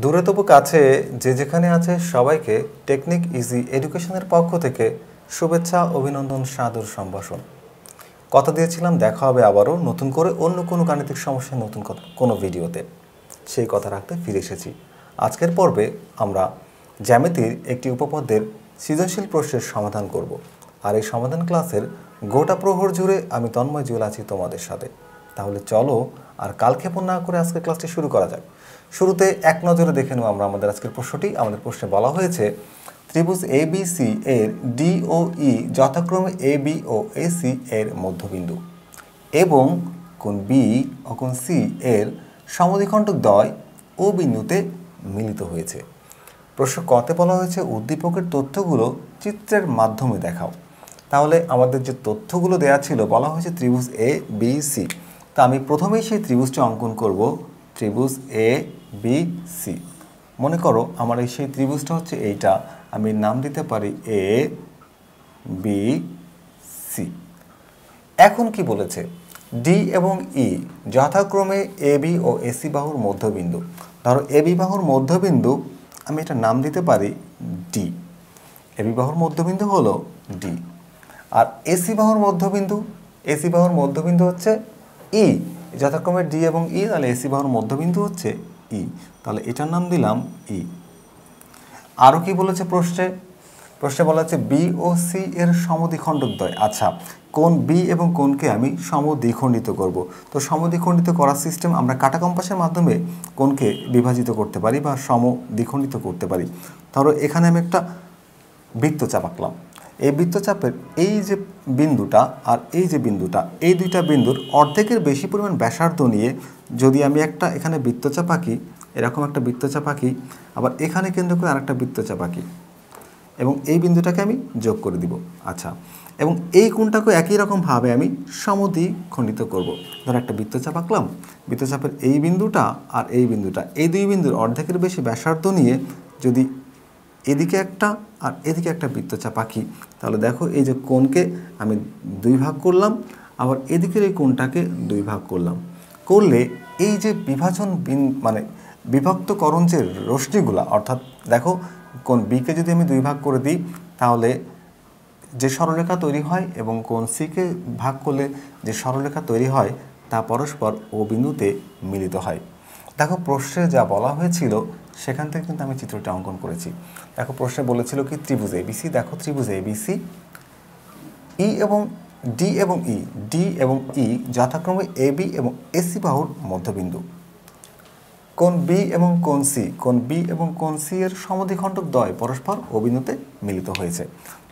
দূরে তবু কাছে যে যেখানে আছে সবাইকে টেকনিক ইজি এডুকেশনের পক্ষ থেকে শুভেচ্ছা, অভিনন্দন, সাদর সম্ভাষণ। কথা দিয়েছিলাম দেখা হবে আবারও নতুন করে অন্য কোনো গাণিতিক সমস্যার নতুন কোনো ভিডিওতে। সেই কথা রাখতে ফিরে এসেছি। আজকের পর্বে আমরা জ্যামিতির একটি উপপাদ্যের সৃজনশীল প্রশ্নের সমাধান করব। আর এই সমাধান ক্লাসের গোটা প্রহর জুড়ে আমি তন্ময় জুয়েল আছি তোমাদের সাথে। তাহলে চলো আর কালক্ষেপণ না করে আজকের ক্লাসটি শুরু করা যাক। শুরুতে এক নজরে দেখে নেব আমরা আমাদের আজকের প্রশ্নটি। আমাদের প্রশ্নে বলা হয়েছে ত্রিভুজ এবিসি এর ডি ও ই যথাক্রমে এবি ও এসি এর মধ্যবিন্দু এবং কোণ বি ও কোণ সি এর সমদ্বিখণ্ডক দ্বয় ও বিন্দুতে মিলিত হয়েছে। প্রশ্ন কতে বলা হয়েছে উদ্দীপকের তথ্যগুলো চিত্রের মাধ্যমে দেখাও। তাহলে আমাদের যে তথ্যগুলো দেওয়া ছিল বলা হয়েছে ত্রিভুজ এ বি সি। তা আমি প্রথমেই সেই ত্রিভুজটা অঙ্কন করব, ত্রিভুজ এ বি সি। মনে করো আমার এই সেই ত্রিভুজটা হচ্ছে এইটা, আমি নাম দিতে পারি এ বি সি। এখন কি বলেছে ডি এবং ই যথাক্রমে এ বি ও এসি বাহুর মধ্যবিন্দু। ধরো এ বি বাহুর মধ্যবিন্দু আমি এটা নাম দিতে পারি ডি। এ বি বাহুর মধ্যবিন্দু হলো ডি। আর এসি বাহুর মধ্যবিন্দু হচ্ছে ই। যথাক্রমে ডি এবং ই, তাহলে এসি বাহুর মধ্যবিন্দু হচ্ছে ই। তাহলে এটার নাম দিলাম ই। আরও কি বলেছে প্রশ্নে বলা হচ্ছে বি ও সি এর সমদ্বিখণ্ডক দ্বয়। আচ্ছা, কোণ বি এবং কোণকে আমি সমদ্বিখণ্ডিত করব। তো সমদ্বিখণ্ডিত করার সিস্টেম আমরা কাটা কম্পাসের মাধ্যমে কোণকে বিভাজিত করতে পারি বা সমদ্বিখণ্ডিত করতে পারি। ধরো এখানে আমি একটা বৃত্তচাপ আঁকলাম। এই বৃত্তচাপের এই যে বিন্দুটা আর এই যে বিন্দুটা, এই দুইটা বিন্দুর অর্ধেকের বেশি পরিমাণ ব্যাসার্ধ নিয়ে যদি আমি একটা এখানে বৃত্তচাপ আঁকি, এরকম একটা বৃত্তচাপ আঁকি, আবার এখানে কেন্দ্র করে আরেকটা বৃত্তচাপ আঁকি এবং এই বিন্দুটাকে আমি যোগ করে দিব। আচ্ছা, এবং এই কোণটাকে একই রকমভাবে আমি সমদ্বিখণ্ডিত করব। ধর একটা বৃত্তচাপ আঁকলাম, বৃত্তচাপের এই বিন্দুটা আর এই বিন্দুটা, এই দুই বিন্দুর অর্ধেকের বেশি ব্যাসার্ধ নিয়ে যদি এদিকে একটা আর এদিকে একটা বৃত্তচাপ আঁকি, তাহলে দেখো এই যে কোণকে আমি দুই ভাগ করলাম, আবার এদিকের এই কোণটাকে দুই ভাগ করলাম। করলে এই যে বিভক্তকরণ যে রশ্মিগুলা, অর্থাৎ দেখো কোণ বিকে যদি আমি দুই ভাগ করে দিই তাহলে যে সরলরেখা তৈরি হয় এবং কোণ সিকে ভাগ করলে যে সরলরেখা তৈরি হয় তা পরস্পর ও বিন্দুতে মিলিত হয়। দেখো প্রশ্নে যা বলা হয়েছিল সেখান থেকে কিন্তু আমি চিত্রটা অঙ্কন করেছি। দেখো প্রশ্নে বলেছিল কি ত্রিভুজ এবিসি, দেখো ত্রিভুজ এবিসি ই এবং ডি এবং ই যথাক্রমে এবি এবং এসি বাহুর মধ্যবিন্দু। কোণ বি এবং কোণ সি এর সমদ্বিখণ্ডক দ্বয় পরস্পর ও বিন্দুতে মিলিত হয়েছে।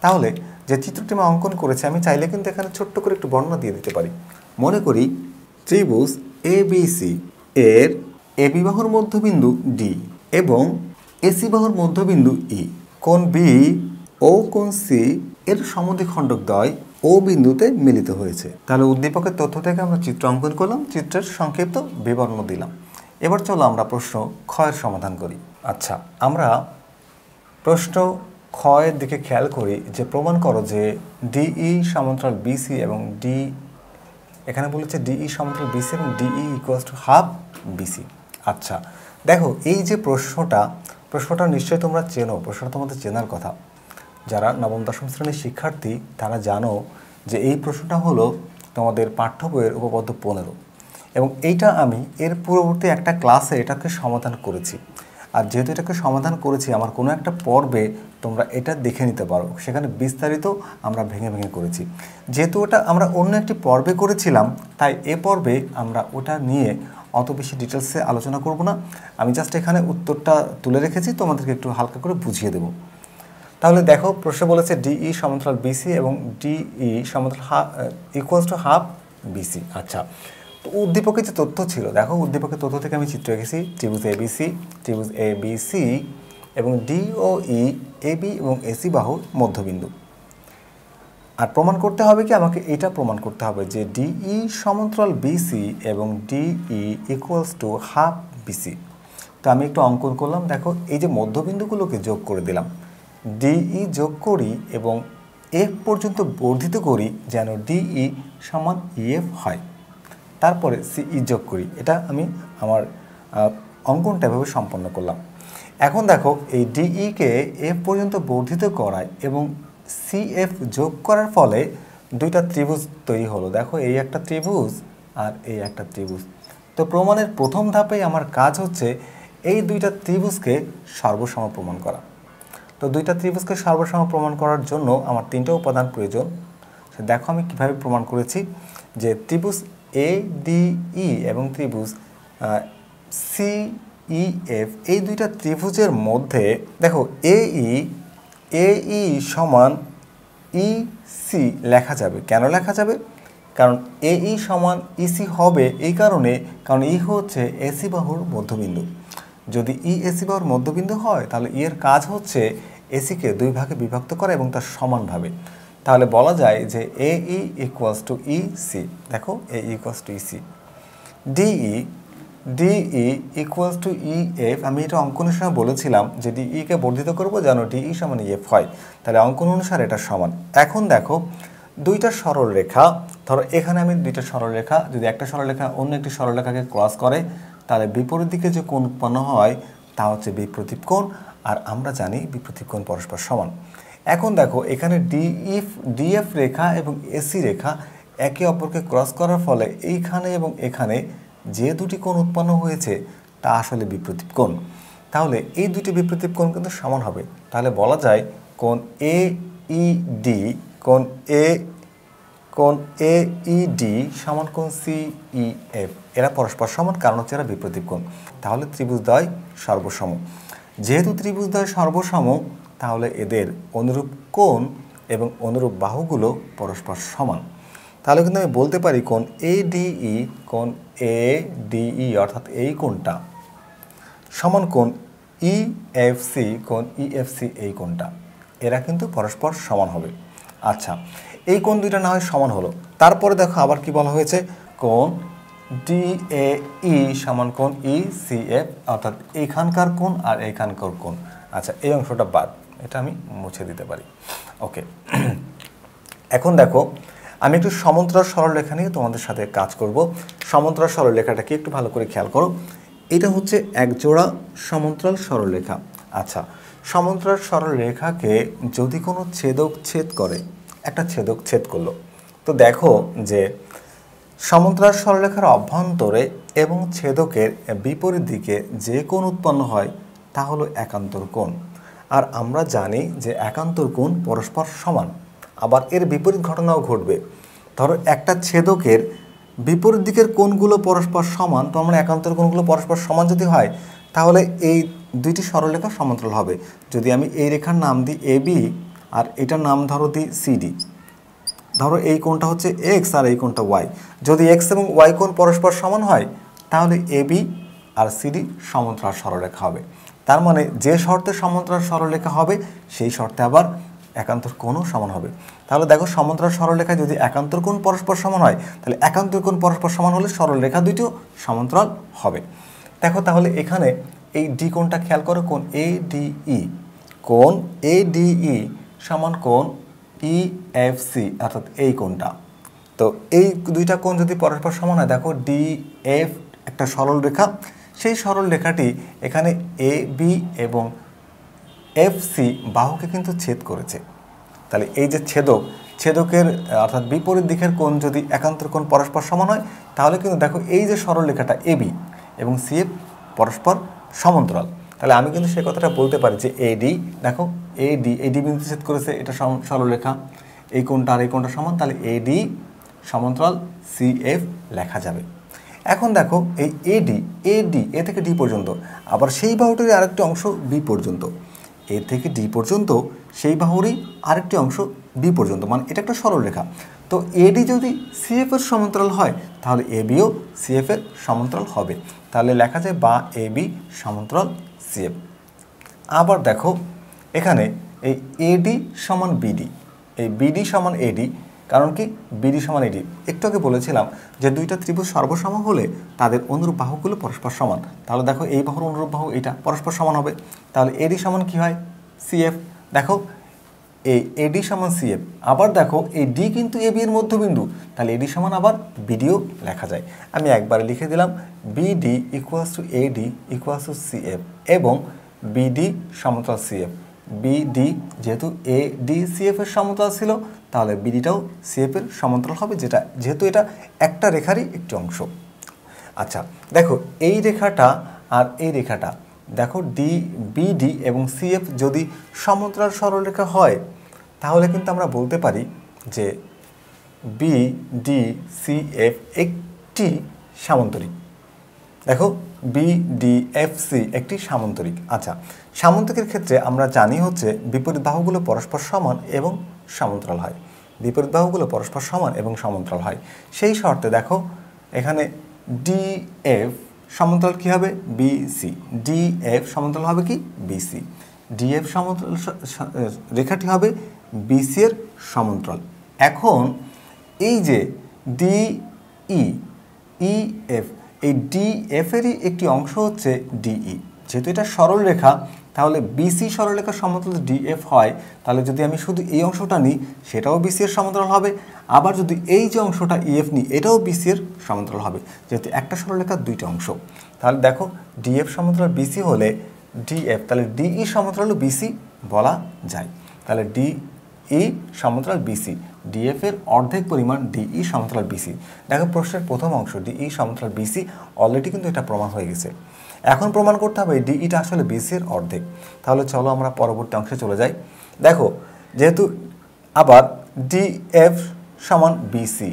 তাহলে যে চিত্রটি আমি অঙ্কন করেছি আমি চাইলে কিন্তু এখানে ছোট্ট করে একটু বর্ণনা দিয়ে দিতে পারি। মনে করি ত্রিভুজ এ বি সি এর এবি বাহুর মধ্যবিন্দু ডি এবং এসি বাহুর মধ্যবিন্দু ই। কোণ বি ও কোণ সি এর সমদ্বিখণ্ডক দ্বয় ও বিন্দুতে মিলিত হয়েছে। তাহলে উদ্দীপকের তথ্য থেকে আমরা চিত্র অঙ্কন করলাম, চিত্রের সংক্ষিপ্ত বিবরণ দিলাম। এবার চলো আমরা প্রশ্ন ক্ষয়ের সমাধান করি। আচ্ছা, আমরা প্রশ্ন ক্ষয়ের দিকে খেয়াল করি যে প্রমাণ করো যে ডিই সমান্তরাল বিসি এবং এখানে বলেছে ডিই সমান্তরাল বিসি এবং DE equals to half BC. আচ্ছা দেখো এই যে প্রশ্নটা নিশ্চয়ই তোমরা চেনো, প্রশ্নটা তোমাদের চেনার কথা। যারা নবম দশম শ্রেণীর শিক্ষার্থী তারা জানো যে এই প্রশ্নটা হলো তোমাদের পাঠ্য বইয়ের উপপাদ্য 15 এবং এইটা আমি এর পূর্ববর্তী একটা ক্লাসে এটাকে সমাধান করেছি। আর যেহেতু এটাকে সমাধান করেছি আমার কোনো একটা পর্বে তোমরা এটা দেখে নিতে পারো, সেখানে বিস্তারিত আমরা ভেঙে ভেঙে করেছি। যেহেতু ওটা আমরা অন্য একটি পর্বে করেছিলাম তাই এ পর্বে আমরা ওটা নিয়ে অত বেশি ডিটেলসে আলোচনা করব না। আমি জাস্ট এখানে উত্তরটা তুলে রেখেছি, তোমাদেরকে একটু হালকা করে বুঝিয়ে দেব। তাহলে দেখো প্রশ্ন বলেছে ডিই সমান্তরাল বিসি এবং ডিই সমান্তরাল ইকুয়ালস টু হাফ বিসি। আচ্ছা, তো উদ্দীপকের যে তথ্য ছিল, দেখো উদ্দীপকের তথ্য থেকে আমি চিত্র এঁকেছি ত্রিভুজ এবিসি এবং ডি ও ই এবি এবং এসি বাহুর মধ্যবিন্দু। আর প্রমাণ করতে হবে কি, আমাকে এটা প্রমাণ করতে হবে যে ডিই সমান্তরাল বিসি এবং DE equals to half BC. তো আমি একটু অঙ্কন করলাম, দেখো এই যে মধ্যবিন্দুগুলোকে যোগ করে দিলাম, ডিই যোগ করি এবং এফ পর্যন্ত বর্ধিত করি যেন ডিই সমান ইএফ হয়, তারপরে সিই যোগ করি। এটা আমি আমার অঙ্কনটা এভাবে সম্পন্ন করলাম। এখন দেখো এই ডিই কে এফ পর্যন্ত বর্ধিত করায় এবং সিএফ যোগ করার ফলে দুইটা ত্রিভুজ তৈরি হলো। দেখো এই একটা ত্রিভুজ আর এই একটা ত্রিভুজ। তো প্রমাণের প্রথম ধাপেই আমার কাজ হচ্ছে এই দুইটা ত্রিভুজকে সর্বসম প্রমাণ করা। তো দুইটা ত্রিভুজকে সর্বসম প্রমাণ করার জন্য আমার তিনটা উপাদান প্রয়োজন। দেখো আমি কিভাবে প্রমাণ করেছি যে ত্রিভুজ এ ডি ই এবং ত্রিভুজ সি ই এফ এই দুইটা ত্রিভুজের মধ্যে দেখো এই সমান ই সি লেখা যাবে। কেন লেখা যাবে? কারণ এই সমান ইসি হবে এই কারণে, কারণ ই হচ্ছে এসি বাহুর মধ্যবিন্দু। যদি ই এসি বাহুর মধ্যবিন্দু হয় তাহলে এর কাজ হচ্ছে এসিকে দুই ভাগে বিভক্ত করা এবং তার সমানভাবে। তাহলে বলা যায় যে A E equals to E C. দেখো A equals to E C. DE equals to E F. আমি এটা অঙ্কন সময় বলেছিলাম যে ডিই কে বর্ধিত করবো যেন ডিই সমান এফ হয়। তাহলে অঙ্কন অনুসারে এটা সমান। এখন দেখো দুইটা সরল রেখা, ধরো এখানে আমি দুইটা সরল রেখা, যদি একটা সরলরেখা অন্য একটি সরলরেখাকে ক্রস করে তাহলে বিপরীত দিকে যে কোণ উৎপন্ন হয় তা হচ্ছে বিপ্রতীপ কোণ। আর আমরা জানি বিপ্রতীপ কোণ পরস্পর সমান। এখন দেখো এখানে ডিএফ রেখা এবং এসি রেখা একে অপরকে ক্রস করার ফলে এইখানে এবং এখানে যে দুটি কোণ উৎপন্ন হয়েছে তা আসলে বিপ্রতীপ কোণ। তাহলে এই দুটি বিপ্রতীপ কোণ কিন্তু সমান হবে। তাহলে বলা যায় কোণ এ ই ডি কোণ এ ই ডি সমান কোণ সি ই এফ। এরা পরস্পর সমান কারণ হচ্ছে এরা বিপ্রতীপ কোণ। তাহলে ত্রিভুজদ্বয় সর্বসম। যেহেতু ত্রিভুজদ্বয় সর্বসম তাহলে এদের অনুরূপ কোণ এবং অনুরূপ বাহুগুলো পরস্পর সমান। তাহলে কিন্তু আমি বলতে পারি কোণ এ ডিই অর্থাৎ এই কোণটা সমান কোণ ইএফসি এই কোণটা। এরা কিন্তু পরস্পর সমান হবে। আচ্ছা, এই কোণ দুইটা না হয় সমান হলো, তারপরে দেখো আবার কি বলা হয়েছে, কোণ ডিএই সমান কোণ ইসিএফ অর্থাৎ এইখানকার কোণ আর এইখানকার কোণ। আচ্ছা, এই অংশটা বাদ, এটা আমি মুছে দিতে পারি। ওকে, এখন দেখো আমি একটু সমান্তরাল সরলরেখা নিয়ে তোমাদের সাথে কাজ করব। সমান্তরাল সরলরেখাটাকে একটু ভালো করে খেয়াল করো। এটা হচ্ছে এক জোড়া সমান্তরাল সরলরেখা। আচ্ছা, সমান্তরাল সরলরেখাকে যদি কোনো ছেদক ছেদ করে, একটা ছেদক ছেদ করলো, তো দেখো যে সমান্তরাল সরলরেখার অভ্যন্তরে এবং ছেদকের বিপরীত দিকে যে কোণ উৎপন্ন হয় তা হলো একান্তর কোণ। আর আমরা জানি যে একান্তর কোণ পরস্পর সমান। আবার এর বিপরীত ঘটনাও ঘটবে। ধরো একটা ছেদকের বিপরীত দিকের কোণগুলো পরস্পর সমান, তো আমরা একান্তর কোণগুলো পরস্পর সমান যদি হয় তাহলে এই দুইটি সরলরেখা সমান্তরাল হবে। যদি আমি এই রেখার নাম দিই এবি আর এটার নাম ধরো দিই সিডি, ধরো এই কোণটা হচ্ছে এক্স আর এই কোণটা ওয়াই। যদি এক্স এবং ওয়াই কোণ পরস্পর সমান হয় তাহলে এবি আর সিডি সমান্তরাল সরলরেখা হবে। তার মানে যে শর্তে সমান্তরাল সরলরেখা হবে সেই শর্তে আবার একান্তর কোণও সমান হবে। তাহলে দেখো সমান্তরাল সরলরেখায় যদি একান্তর কোণ পরস্পর সমান হয় তাহলে একান্তর কোণ পরস্পর সমান হলে সরলরেখা দুইটিও সমান্তরাল হবে। দেখো তাহলে এখানে এই ডি কোণটা খেয়াল করো, কোণ এডিই সমান কোণ ইএফসি অর্থাৎ এই কোণটা। তো এই দুইটা কোণ যদি পরস্পর সমান হয়, দেখো ডিএফ একটা সরল রেখা, সেই সরল রেখাটি এখানে এ বি এবং এফসি বাহুকে কিন্তু ছেদ করেছে। তাহলে এই যে ছেদকের অর্থাৎ বিপরীত দিকের কোণ যদি একান্তর কোণ পরস্পর সমান হয় তাহলে কিন্তু দেখো এই যে সরল রেখাটা এবি এবং সিএফ পরস্পর সমান্তরাল। তাহলে আমি কিন্তু সে কথাটা বলতে পারি যে এডি, দেখো এডি বিন্দু ছেদ করেছে, এটা সরলরেখা, এই কোণটা আর এই কোণটা সমান, তাহলে এডি সমান্তরাল সিএফ লেখা যাবে। এখন দেখো এই এডি এ থেকে ডি পর্যন্ত, আবার সেই বাহুটির আরেকটি অংশ বি পর্যন্ত, এ থেকে ডি পর্যন্ত সেই বাহুরই আরেকটি অংশ বি পর্যন্ত, মানে এটা একটা সরলরেখা। তো এডি যদি সিএফ এর সমান্তরাল হয় তাহলে এবিও সিএফ এর সমান্তরাল হবে। তাহলে লেখা যায় বা এবি সমান্তরাল সিএফ। আবার দেখো এখানে এই এডি সমান বিডি, এই বিডি সমান এডি, কারণ কি বিডি সমান এডি, একটু আগে বলেছিলাম যে দুইটা ত্রিভুজ সর্বসম হলে তাদের অনুরূপ বাহুগুলো পরস্পর সমান। তাহলে দেখো এই বাহুর অনুরূপ বাহু এটা পরস্পর সমান হবে, তাহলে এডি সমান কি হয় সিএফ। দেখো এই এডি সমান সিএফ। আবার দেখো এই ডি কিন্তু এবি এর মধ্যবিন্দু, তাহলে এডি সমান আবার বিডিও লেখা যায়। আমি একবারে লিখে দিলাম BD equals to AD equals to CF এবং বিডি সমান্তরাল সিএফ। বিডি যেহেতু এ ডি সিএফ এর সমান্তরাল ছিল, তাহলে বিডিটাও সিএফ এর সমান্তরাল হবে, যেহেতু এটা একটা রেখারই একটি অংশ। আচ্ছা দেখো এই রেখাটা আর এই রেখাটা, দেখো ডি বিডি এবং সিএফ যদি সমান্তরাল সরলরেখা হয়, তাহলে কিন্তু আমরা বলতে পারি যে বিডিসিএফ একটি সামান্তরিক। দেখো বিডিএফসি একটি সামান্তরিক। আচ্ছা সামান্তরিকের ক্ষেত্রে আমরা জানি হচ্ছে বিপরীত বাহুগুলো পরস্পর সমান এবং সমান্তরাল হয়। বিপরীত বাহুগুলো পরস্পর সমান এবং সমান্তরাল হয়। সেই শর্তে দেখো এখানে ডিএফ সমান্তরাল কী হবে? বিসি। ডিএফ সমান্তরাল হবে কি? বিসি। ডিএফ সমান্তরাল রেখাটি হবে বিসি এর সমান্তরাল। এখন এই যে ডিই ইএফ, এই ডিএফ এরই একটি অংশ হচ্ছে ডিই। যেহেতু এটা সরল রেখা, তাহলে বিসি সরলরেখার সমান্তরাল ডিএফ হয়, তাহলে যদি আমি শুধু এই অংশটা নিই সেটাও বিসি এর সমান্তরাল হবে। আবার যদি এই যে অংশটা ইএফ নিই এটাও বিসি এর সমান্তরাল হবে, যেহেতু একটা সরলরেখার দুইটা অংশ। তাহলে দেখো ডিএফ সমান্তরাল বিসি হলে ডিএফ, তাহলে ডিই সমান্তরাল বিসি বলা যায়। তাহলে ডিই সমান্তরাল বিসি, ডিএফ এর অর্ধেক পরিমাণ ডিই সমান্তরাল বিসি। দেখো প্রশ্নের প্রথম অংশ ডিই সমান্তরাল বিসি, অলরেডি কিন্তু এটা প্রমাণ হয়ে গেছে। এখন প্রমাণ করতে হবে ডিইটা আসলে বিসি এর অর্ধেক। তাহলে চলো আমরা পরবর্তী অংশে চলে যাই। দেখো যেহেতু আবার ডিএফ সমান বিসি,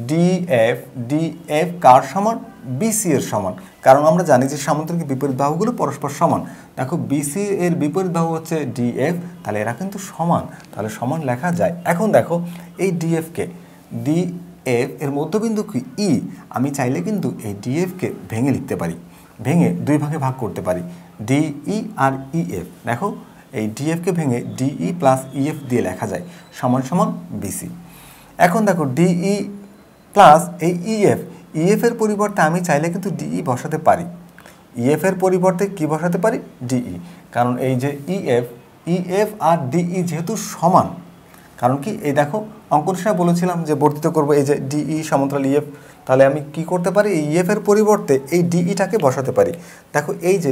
ডিএফ কার সমান? বিসি এর সমান। কারণ আমরা জানি যে সামান্তরিক বিপরীত বাহুগুলো পরস্পর সমান। দেখো বিসি এর বিপরীত বাহু হচ্ছে ডিএফ, তাহলে এরা কিন্তু সমান, তাহলে সমান লেখা যায়। এখন দেখো এই ডিএফকে, ডিএফ এর মধ্যবিন্দু কি? ই। আমি চাইলে কিন্তু এই ডিএফকে ভেঙে লিখতে পারি, ভেঙে দুই ভাগে ভাগ করতে পারি, ডিই আর ইএফ। দেখো এই ডিএফকে ভেঙে ডিই প্লাস ইএফ দিয়ে লেখা যায় সমান সমান বিসি। এখন দেখো ডিই প্লাস এই ইএফ এর পরিবর্তে আমি চাইলে কিন্তু ডিই বসাতে পারি। ইএফ এর পরিবর্তে কি বসাতে পারি? ডিই। কারণ এই যে ইএফ আর ডিই যেহেতু সমান, কারণ কি এই দেখো অঙ্কন সময় বলেছিলাম যে বর্ধিত করব এই যে ডিই সমান্তরাল ইএফ, তাহলে আমি কি করতে পারি? এই ইএফ এর পরিবর্তে এই ডিইটাকে বসাতে পারি। দেখো এই যে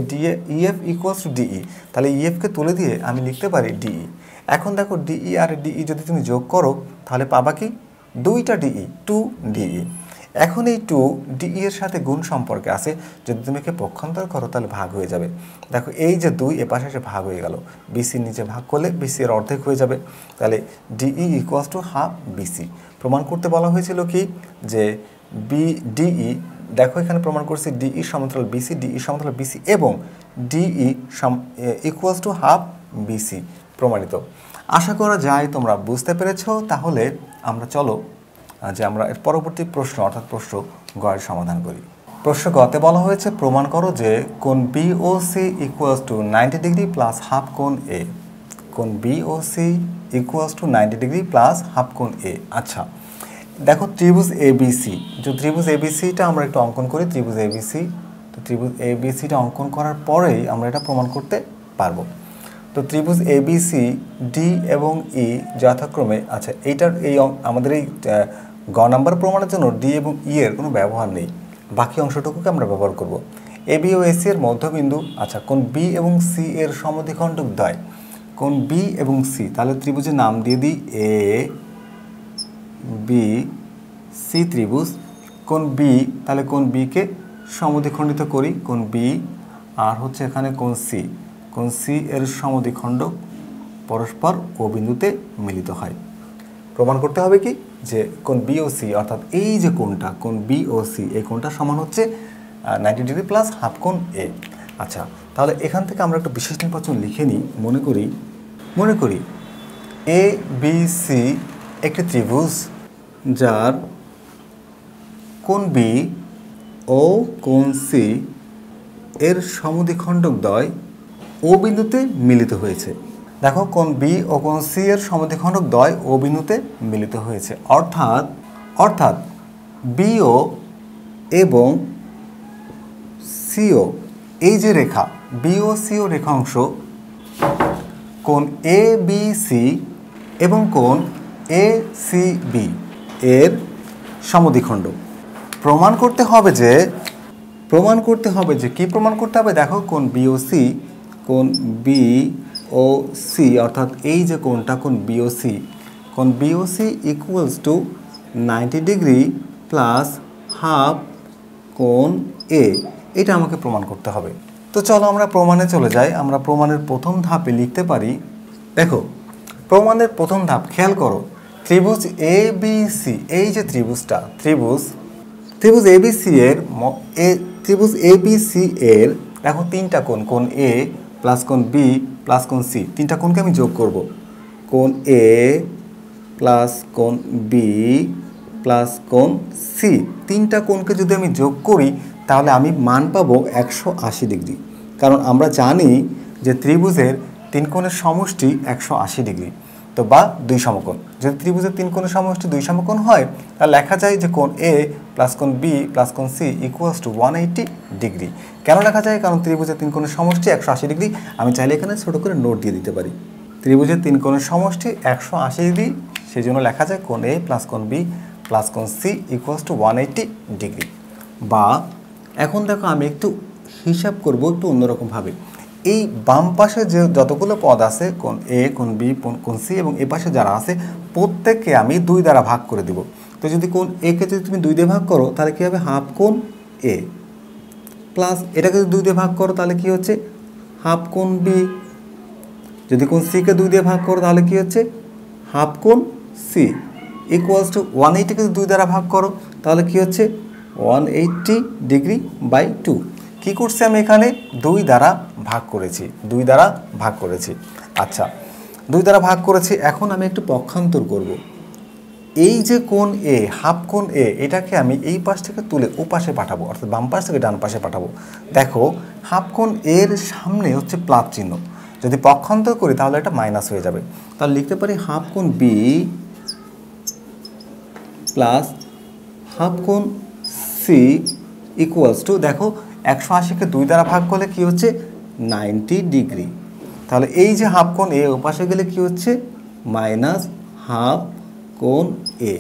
ইএফ ইকুয়ালস টু ডিই, তাহলে ইএফকে তুলে দিয়ে আমি লিখতে পারি ডিই। এখন দেখো ডিই আর ডিই যদি তুমি যোগ করো তাহলে পাবা কি? দুইটা ডিই, 2 ডিই। এখন এই 2 ডিই এর সাথে গুণ সম্পর্কে আছে, যদি তুমি একে পক্ষান্তর করো তাহলে ভাগ হয়ে যাবে। দেখো এই যে 2 এ পাশে এসে ভাগ হয়ে গেল, বিসি নিচে ভাগ করলে বিসি এর অর্ধেক হয়ে যাবে। তাহলে DE equals to half BC. প্রমাণ করতে বলা হয়েছিল কি যে ডিই, দেখো এখানে প্রমাণ করছি ডিই সমান্তরাল বিসি, ডিই সমান্তরাল বিসি এবং DE equals to half BC প্রমাণিত। আশা করা যায় তোমরা বুঝতে পেরেছ। তাহলে আমরা চলো যে আমরা এর পরবর্তী প্রশ্ন অর্থাৎ প্রশ্ন গ এর সমাধান করি। প্রশ্ন গতে বলা হয়েছে প্রমাণ করো যে কোণ BOC equals to 90 degree plus half কোণ এ। কোণ BOC equals to 90 degree plus half কোণ এ। আচ্ছা দেখো ত্রিভুজ এবিসি, যে ত্রিভুজ এবিসিটা আমরা একটু অঙ্কন করি। ত্রিভুজ এবিসি, তো ত্রিভুজ এবিসিটা অঙ্কন করার পরেই আমরা এটা প্রমাণ করতে পারবো। তো ত্রিভুজ এবিসি ডি এবং ই যথাক্রমে, আচ্ছা এইটার এই আমাদের এই গ নাম্বার প্রমাণের জন্য ডি এবং ই এর কোনো ব্যবহার নেই, বাকি অংশটুকুকে আমরা ব্যবহার করব। এবি ও এসি এর মধ্যবিন্দু, আচ্ছা কোণ বি এবং সি এর সমদ্বিখণ্ডক দ্বয়, কোণ বি এবং সি, তাহলে ত্রিভুজের নাম দিয়ে দিই এ বি সি ত্রিভুজ। কোণ বি, তাহলে কোণ বিকে সমদ্বিখণ্ডিত করি, কোণ বি আর হচ্ছে এখানে কোণ সি, কোণ সি এর সমদ্বিখণ্ডক পরস্পর ও বিন্দুতে মিলিত হয়। প্রমাণ করতে হবে কি যে কোণ বি ও সি অর্থাৎ এই যে কোণটা কোণ বি ও সি, এই কোণটা সমান হচ্ছে 90 ডিগ্রি প্লাস হাফ কোণ এ। আচ্ছা তাহলে এখান থেকে আমরা একটা বিশেষ নির্বাচন লিখে নিই। মনে করি এ বি সি একটি ত্রিভুজ যার কোণ বি ও কোণ সি এর সমদ্বিখণ্ডক দ্বয় ও বিন্দুতে মিলিত হয়েছে। দেখো কোণ বি ও কোণ সি এর সমদ্বিখণ্ডক দ্বয় ও বিন্দুতে মিলিত হয়েছে, অর্থাৎ বিও এবং সিও, এই যে রেখা বিও সিও রেখা অংশ কোণ এ বি সি এবং কোণ এ সি বি এর সমদ্বিখণ্ডক। প্রমাণ করতে হবে যে কি প্রমাণ করতে হবে? দেখো কোণ বি ও সি কোণ বি ও সি, অর্থাৎ এই যে কোণটা কোণ বিওসি, কোণ BOC equals to 90 degree plus half কোণ এ, এটা আমাকে প্রমাণ করতে হবে। তো চলো আমরা প্রমাণে চলে যাই। আমরা প্রমাণের প্রথম ধাপে লিখতে পারি, দেখো প্রমাণের প্রথম ধাপ খেয়াল করো, ত্রিভুজ এ বি সি, এই যে ত্রিভুজটা, ত্রিভুজ এ বি সি এর ত্রিভুজ এ বি সি এর দেখো তিনটা কোণ, কোণ এ প্লাস কোণ বি প্লাস কোণ সি, তিনটা কোণকে আমি যোগ করব, কোণ এ প্লাস কোণ বি প্লাস কোণ সি, তিনটা কোণকে যদি আমি যোগ করি তাহলে আমি মান পাবো 180 ডিগ্রি। কারণ আমরা জানি যে ত্রিভুজের তিন কোণের সমষ্টি 180 ডিগ্রি, তো বা দুই সমকোণ। যদি ত্রিভুজের তিন কোণের সমষ্টি দুই সমকোণ হয় তাহলে লেখা যায় যে কোণ এ প্লাস কোণ বি প্লাস কোণ সি ইকুয়ালস টু 180 ডিগ্রি। কেন লেখা যায়? কারণ ত্রিভুজের তিন কোণের সমষ্টি 180 ডিগ্রি। আমি চাইলে এখানে ছোটো করে নোট দিয়ে দিতে পারি, ত্রিভুজের তিন কোণের সমষ্টি 180 ডিগ্রি, সেই জন্য লেখা যায় কোণ এ প্লাস কোণ বি প্লাস কোণ সি ইকুয়ালস টু 180 ডিগ্রি। বা এখন দেখো আমি একটু হিসাব করব একটু অন্যরকমভাবে। এই বাম পাশে যে যতগুলো পদ আছে, কোণ এ, কোণ বি, কোণ সি এবং এ পাশে যারা আছে প্রত্যেককে আমি 2 দ্বারা ভাগ করে দিব। তো যদি কোণ এ কে যদি তুমি 2 দিয়ে ভাগ করো তাহলে কী হবে? হাফ কোণ এ, প্লাস এটাকে যদি 2 দিয়ে ভাগ করো তাহলে কী হচ্ছে? হাফ কোণ বি। যদি কোণ সি কে 2 দিয়ে ভাগ করো তাহলে কী হচ্ছে? হাফ কোণ সি ইকুয়ালস টু 180কে 2 দ্বারা ভাগ করো তাহলে কী হচ্ছে? 180 ডিগ্রি বাই 2। কী করছি আমি এখানে? 2 দ্বারা ভাগ করেছি, 2 দ্বারা ভাগ করেছি। আচ্ছা, 2 দ্বারা ভাগ করেছি, এখন আমি একটু পক্ষান্তর করব। এই যে কোণ এ, হাফ কোণ এ, এটাকে আমি এই পাশ থেকে তুলে ও পাশে পাঠাবো, অর্থাৎ বাম পাশ থেকে ডান পাশে পাঠাবো। দেখো হাফ কোণ এর সামনে হচ্ছে প্লাস চিহ্ন, যদি পক্ষান্তর করি তাহলে এটা মাইনাস হয়ে যাবে। তাহলে লিখতে পারি হাফ কোণ বি প্লাস হাফ কোণ সি ইকুয়ালস টু, দেখো 180কে 2 দ্বারা ভাগ করলে কি হচ্ছে? 90 ডিগ্রি। তাহলে এই যে হাফ কোণ এ ওপাশে গেলে কি হচ্ছে? মাইনাস হাফ কোণ এ।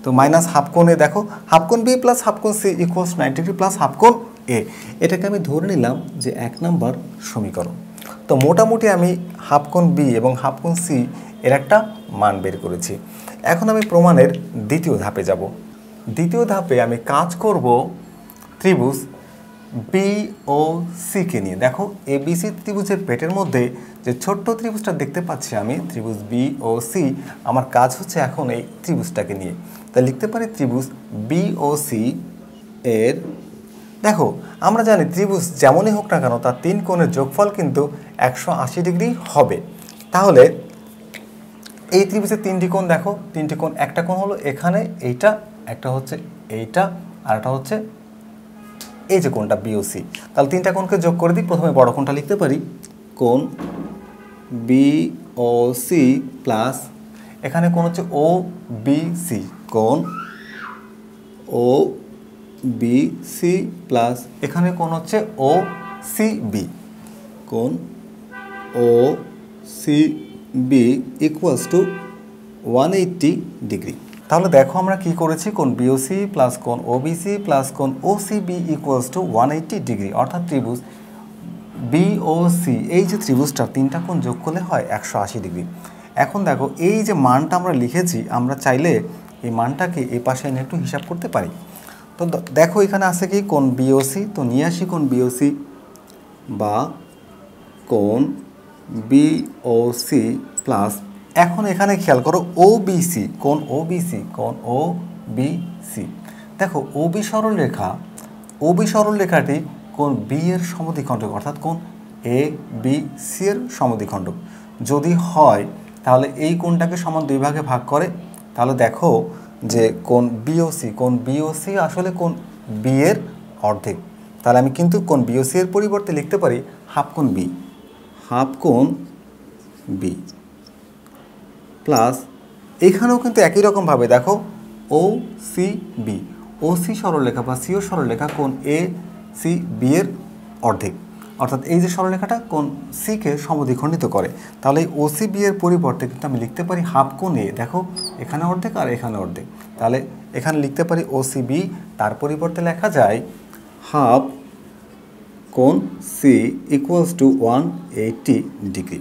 তো মাইনাস হাফ কোণ এ, দেখো হাফ কোণ বি প্লাস হাফ কোণ C equals 90 degree plus half কোণ এ। এটাকে আমি ধরে নিলাম যে 1 নম্বর সমীকরণ। তো মোটামুটি আমি হাফ কোণ বি এবং হাফ কোণ সি এর একটা মান বের করেছি। এখন আমি প্রমাণের দ্বিতীয় ধাপে যাব। দ্বিতীয় ধাপে আমি কাজ করব ত্রিভুজ বি ও সি কে নিয়ে। দেখো এবিসি ত্রিভুজের পেটের মধ্যে যে ছোট্ট ত্রিভুজটা দেখতে পাচ্ছি আমি, ত্রিভুজ বি ও সি, আমার কাজ হচ্ছে এখন এই ত্রিভুজটাকে নিয়ে। তাই লিখতে পারি ত্রিভুজ বি ও সি এর, দেখো আমরা জানি ত্রিভুজ যেমনই হোক না কেন তার 3 কোণের যোগফল কিন্তু 180 ডিগ্রি হবে। তাহলে এই ত্রিভুজের 3টি কোণ, দেখো 3টি কোণ, একটা কোণ হলো এখানে এইটা, একটা হচ্ছে এইটা, আর একটা হচ্ছে এই যে কোণটা বিওসি। তাহলে 3টা কোণকে যোগ করে দিই। প্রথমে বড় কোণটা লিখতে পারি কোণ বিওসি প্লাস এখানে কোণ হচ্ছে ও বি সি, কোণ ও বি সি প্লাস এখানে কোণ হচ্ছে ও সি বি, কোণ O C B equals to 180 degree. তাহলে দেখো আমরা কি করেছি? কোণ বিওসি প্লাস কোণ ওবিসি প্লাস কোণ ওসিবি ইকুয়ালস টু 180 ডিগ্রি, অর্থাৎ ত্রিভুজ বিওসি এই যে ত্রিভুজটা 3টা কোণ যোগ করলে হয় 180 ডিগ্রি। এখন দেখো এই যে মানটা আমরা লিখেছি, আমরা চাইলে এই মানটাকে এই পাশে এনে একটু হিসাব করতে পারি। তো দেখো এখানে আছে কি? কোণ বিওসি, তো নিয়ে আসি কোণ বিওসি বা কোণ বিওসি প্লাস, এখন এখানে খেয়াল করো ওবিসি, কোণ ওবিসি, কোণ ওবিসি। দেখো ওবি সরলরেখাটি কোণ বি এর সমদ্বিখণ্ডক, অর্থাৎ কোণ এ বি সি এর সমদ্বিখণ্ডক যদি হয় তাহলে এই কোণটাকে সমান 2 ভাগে ভাগ করে। তাহলে দেখো যে কোণ বিওসি আসলে কোণ বি এর অর্ধেক। তাহলে আমি কিন্তু কোণ বিওসি এর পরিবর্তে লিখতে পারি হাফ কোণ বি, হাফ কোণ বি প্লাস এখানেও কিন্তু একই রকমভাবে দেখো ও সি বি, ও সি সরলরেখা বা সিও সরলরেখা কোণ এ সি বি এর অর্ধেক, অর্থাৎ এই যে সরলরেখাটা কোণ সিকে সমদ্বিখণ্ডিত করে। তাহলে এই ওসি বি এর পরিবর্তে কিন্তু আমি লিখতে পারি হাফ কোণ এ, দেখো এখানে অর্ধেক আর এখানে অর্ধেক, তাহলে এখানে লিখতে পারি ওসি বি, তার পরিবর্তে লেখা যায় হাফ কোণ সি ইকুয়ালস টু 180 ডিগ্রি।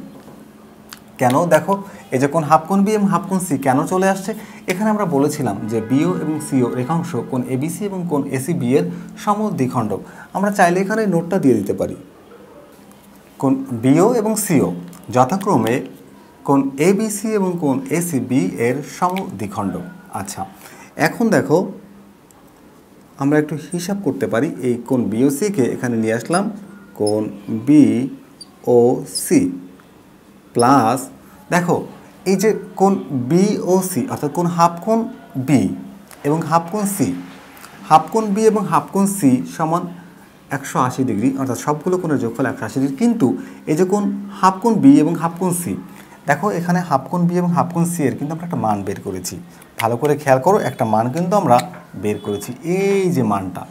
কেন দেখো এই যে কোণ হাফ কোণ বি এবং হাফ কোণ সি কেন চলে আসছে, এখানে আমরা বলেছিলাম যে বিও এবং সিও রেখাংশ কোণ এবিসি এবং কোণ এসি বি এর সমদ্বিখণ্ডক। আমরা চাইলে এখানে নোটটা দিয়ে দিতে পারি, কোণ বিও এবং সিও যথাক্রমে কোণ এবিসি এবং কোণ এসি বি এর সমদ্বিখণ্ডক। আচ্ছা, এখন দেখো আমরা একটু হিসাব করতে পারি। এই কোণ বিওসিকে এখানে নিয়ে আসলাম, কোণ বি ও সি প্লাস দেখো এই যে কোণ বি ও সি অর্থাৎ কোণ হাফ কোণ বি এবং হাফ কোণ সি, হাফ কোণ বি এবং হাফ কোণ সি সমান 180 ডিগ্রি, অর্থাৎ সবগুলো কোণের যোগফল 180 ডিগ্রি। কিন্তু এই যে কোণ হাফ কোণ বি এবং হাফ কোণ সি, দেখো এখানে হাফ কোণ বি এবং হাফ কোণ সি এর কিন্তু আমরা একটা মান বের করেছি। ভালো করে খেয়াল করো, একটা মান কিন্তু আমরা বের করেছি। এই যে মানটা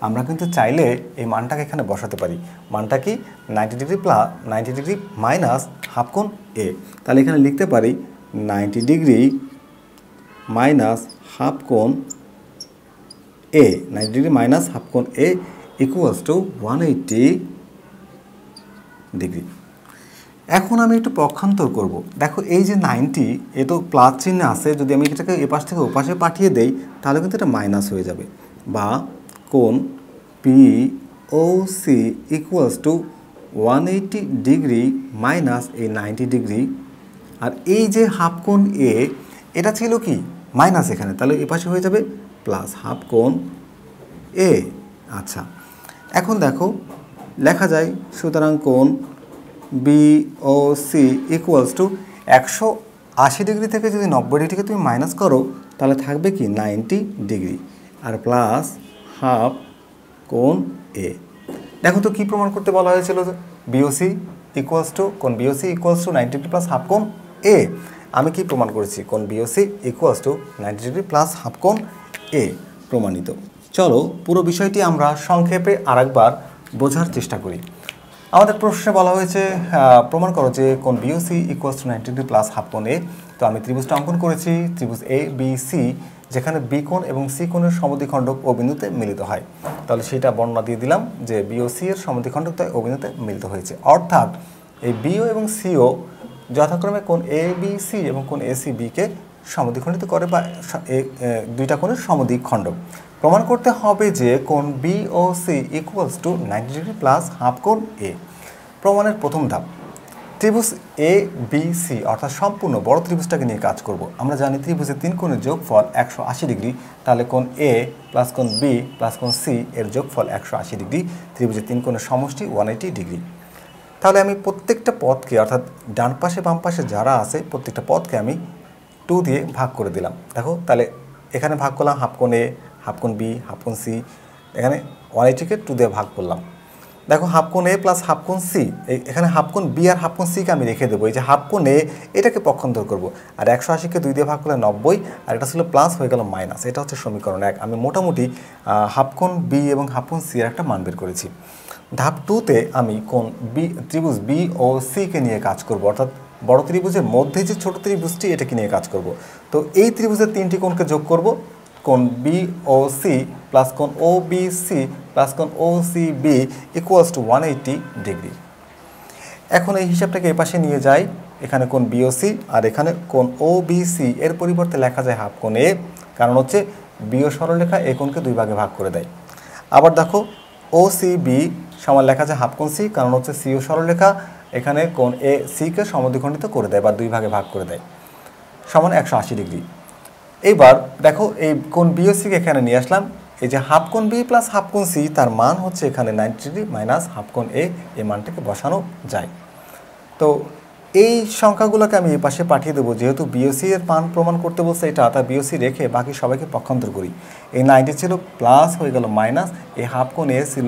আমরা কিন্তু চাইলে এই মানটাকে এখানে বসাতে পারি। মানটা কি 90 degree plus 90 degree minus half কোণ এ। তাহলে এখানে লিখতে পারি 90 ডিগ্রি মাইনাস হাফ কোণ এ, 90 ডিগ্রি মাইনাস হাফ কোণ এ ইকুয়ালস টু 180 ডিগ্রি। এখন আমি একটু পক্ষান্তর করব। দেখো এই যে 90 এ তো প্লাস চিহ্ন আছে, যদি আমি এটাকে এপাশ থেকে ওপাশে পাঠিয়ে দেই তাহলে কিন্তু এটা মাইনাস হয়ে যাবে। বা কোণ P O C equals to 180 degree minus এই 90 ডিগ্রি। আর এই যে হাফ কোণ এ এটা ছিল কি মাইনাস, এখানে তাহলে এপাশে হয়ে যাবে প্লাস হাফ কোণ এ। আচ্ছা, এখন দেখো লেখা যায়, সুতরাং কোণ B O C equals to 180 degree থেকে যদি 90 ডিগ্রিকে তুমি মাইনাস করো তাহলে থাকবে কি 90 ডিগ্রি আর প্লাস হাফ কোণ এ। দেখো তো কী প্রমাণ করতে বলা হয়েছিল, বিওসি ইকুয়ালস টু কোণ BOC equals to 90 degree plus half কোণ এ। আমি কি প্রমাণ করেছি, কোণ BOC equals to 90 degree plus half কোণ এ প্রমাণিত। চলো পুরো বিষয়টি আমরা সংক্ষেপে আরেকবার বোঝার চেষ্টা করি। আমাদের প্রশ্নে বলা হয়েছে প্রমাণ করো যে কোণ BOC equals to 90 degree plus half কোণ এ। তো আমি ত্রিভুজটা অঙ্কন করেছি, ত্রিভুজ এ বি সি, যেখানে বি কোণ এবং সি কোণের সমদ্বিখণ্ডক ও বিন্দুতে মিলিত হয়। তাহলে সেটা বর্ণনা দিয়ে দিলাম যে বিওসি এর সমদ্বিখণ্ডক তাই ও বিন্দুতে মিলিত হয়েছে। অর্থাৎ এই বিও এবং সিও যথাক্রমে কোণ এ বি সি এবং কোণ এ সি বিকে সমদ্বিখণ্ডিত করে বা দুইটা কোণের সমদ্বিখণ্ডক। প্রমাণ করতে হবে যে কোণ B O C equals to 90 degree plus half কোণ এ। প্রমাণের প্রথম ধাপ, ত্রিভুজ এ বি সি অর্থাৎ সম্পূর্ণ বড় ত্রিভুজটাকে নিয়ে কাজ করব। আমরা জানি ত্রিভুজের তিন কোণের যোগফল 180 ডিগ্রি, তাহলে কোণ এ প্লাস কোণ বি প্লাস কোণ সি এর যোগফল 180 ডিগ্রি। ত্রিভুজের তিন কোণের সমষ্টি 180 ডিগ্রি। তাহলে আমি প্রত্যেকটা পদকে অর্থাৎ ডান পাশে বাম পাশে যারা আছে প্রত্যেকটা পদকে আমি 2 দিয়ে ভাগ করে দিলাম। দেখো তাহলে এখানে ভাগ করলাম হাফ কোণ এ, হাফ কোণ বি, হাফ কোণ সি, এখানে 180কে 2 দিয়ে ভাগ করলাম। দেখো হাফ কোণ এ প্লাস হাফ কোণ সি, এখানে হাফ কোণ বি আর হাফ কোণ সিকে আমি রেখে দেবো। এই যে হাফ কোণ এ এটাকে পক্ষান্তর করব, আর 180কে 2 দিয়ে ভাগ করলে 90, আর এটা ছিল প্লাস হয়ে গেল মাইনাস। এটা হচ্ছে সমীকরণ 1। আমি মোটামুটি হাফ কোণ বি এবং হাফ কোণ সি এর একটা মান বের করেছি। ধাপ 2তে আমি কোণ বি ত্রিভুজ বি ও সিকে নিয়ে কাজ করব, অর্থাৎ বড় ত্রিভুজের মধ্যে যে ছোট ত্রিভুজটি এটাকে নিয়ে কাজ করব। তো এই ত্রিভুজের তিনটি কোণকে যোগ করব, কোণ বি ও সি প্লাস কোণ ও বি সি প্লাস কোণ O C B equals to 180 degree. এখন এই হিসাবটাকে এপাশে নিয়ে যাই, এখানে কোণ বি ও সি আর এখানে কোণ ও বি সি এর পরিবর্তে লেখা যায় হাফ কোণ এ, কারণ হচ্ছে বি ও সরলরেখা এই কোণকে 2 ভাগে ভাগ করে দেয়। আবার দেখো ও সি বি সমান লেখা যায় হাফ কোণ সি, কারণ হচ্ছে সি ও সরলরেখা এখানে কোণ এ সিকে সমদ্বিখণ্ডিত করে দেয় বা 2 ভাগে ভাগ করে দেয়, সমান 180 ডিগ্রি। এইবার দেখো এই কোণ বি ও সিকে এখানে নিয়ে আসলাম। এই যে হাফ কোণ বি প্লাস হাফ কোণ সি তার মান হচ্ছে এখানে 90 ডিগ্রি মাইনাস হাফ কোণ এ, এই মানটাকে বসানো যায়। তো এই সংখ্যাগুলোকে আমি এই পাশে পাঠিয়ে দেবো, যেহেতু বিওসি এর মান প্রমাণ করতে বলছে এটা, তাই বিওসি রেখে বাকি সবাইকে পক্ষান্তর করি। এই 90 ছিল প্লাস হয়ে গেল মাইনাস, এই হাফ কোণ এ ছিল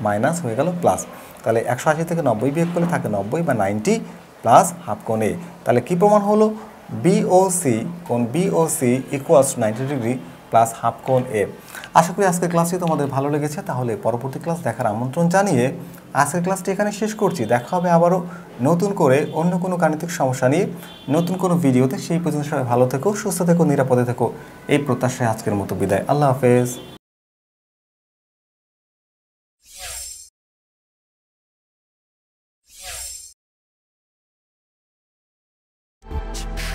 মাইনাস হয়ে গেল প্লাস। তাহলে 180 থেকে 90 বিয়োগ করলে থাকে 90 বা 90 প্লাস হাফ কোণ এ। তাহলে কি প্রমাণ হলো, বিওসি কোণ BOC equals 90 degree plus half কোণ এ। আশা করি আজকের ক্লাসটি তোমাদের ভালো লেগেছে। তাহলে পরবর্তী ক্লাস দেখার আমন্ত্রণ জানিয়ে আজকের ক্লাসটি এখানে শেষ করছি। দেখা হবে আবারও নতুন করে অন্য কোনো গাণিতিক সমস্যা নিয়ে নতুন কোনো ভিডিওতে। সেই পর্যন্ত সবাই ভালো থেকো, সুস্থ থেকো, নিরাপদে থেকো, এই প্রত্যাশায় আজকের মতো বিদায়। আল্লাহ হাফেজ। much.